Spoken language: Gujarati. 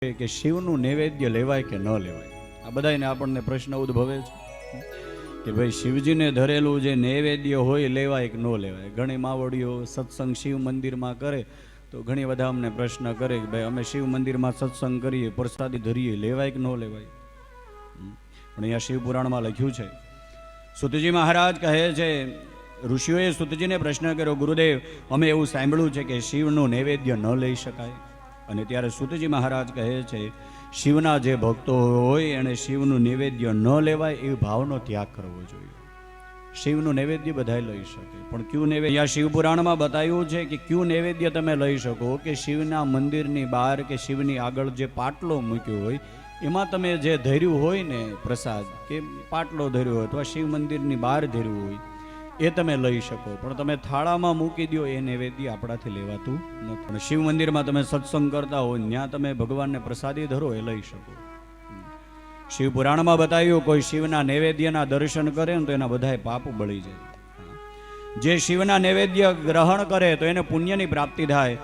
કે શિવનું નૈવેદ્ય લેવાય કે ન લેવાય? આ બધાને આપણને પ્રશ્ન ઉદ્ભવે છે કે ભાઈ શિવજીને ધરેલું જે નૈવેદ્ય હોય લેવાય કે ન લેવાય. ઘણી માવડીઓ સત્સંગ શિવ મંદિરમાં કરે તો ઘણી બધા અમને પ્રશ્ન કરે કે ભાઈ અમે શિવ મંદિરમાં સત્સંગ કરીએ, પ્રસાદી ધરીએ, લેવાય કે ન લેવાય? પણ અહીંયા શિવ પુરાણમાં લખ્યું છે, સુતજી મહારાજ કહે છે, ઋષિઓએ સુતજીને પ્રશ્ન કર્યો, ગુરુદેવ અમે એવું સાંભળ્યું છે કે શિવનું નૈવેદ્ય ન લઈ શકાય. અને ત્યારે સુતજી મહારાજ કહે છે, શિવના જે ભક્તો હોય એને શિવનું નૈવેદ્ય ન લેવાય એ ભાવનો ત્યાગ કરવો જોઈએ. શિવનું નૈવેદ્ય બધાય લઈ શકે, પણ ક્યું નૈવેદ્ય? શિવ પુરાણમાં બતાવ્યું છે કે ક્યું નૈવેદ્ય તમે લઈ શકો કે શિવના મંદિરની બહાર કે શિવની આગળ જે પાટલો મૂક્યો હોય એમાં તમે જે ધર્યું હોય ને પ્રસાદ કે પાટલો ધર્યો હોય અથવા શિવ મંદિરની બહાર ધર્યું હોય એ તમે લઈ શકો, પણ તમે થાળામાં મૂકી દો એ નૈવેદ્ય આપણાથી લેવાતું નથી. પણ શિવ મંદિરમાં તમે સત્સંગ કરતા હોય ત્યાં તમે ભગવાનને પ્રસાદી ધરો એ લઈ શકો. શિવ પુરાણમાં બતાવ્યું, કોઈ શિવના નૈવેદ્યના દર્શન કરે ને તો એના બધાય પાપ બળી જાય. જે શિવના નૈવેદ્ય ગ્રહણ કરે તો એને પુણ્યની પ્રાપ્તિ થાય,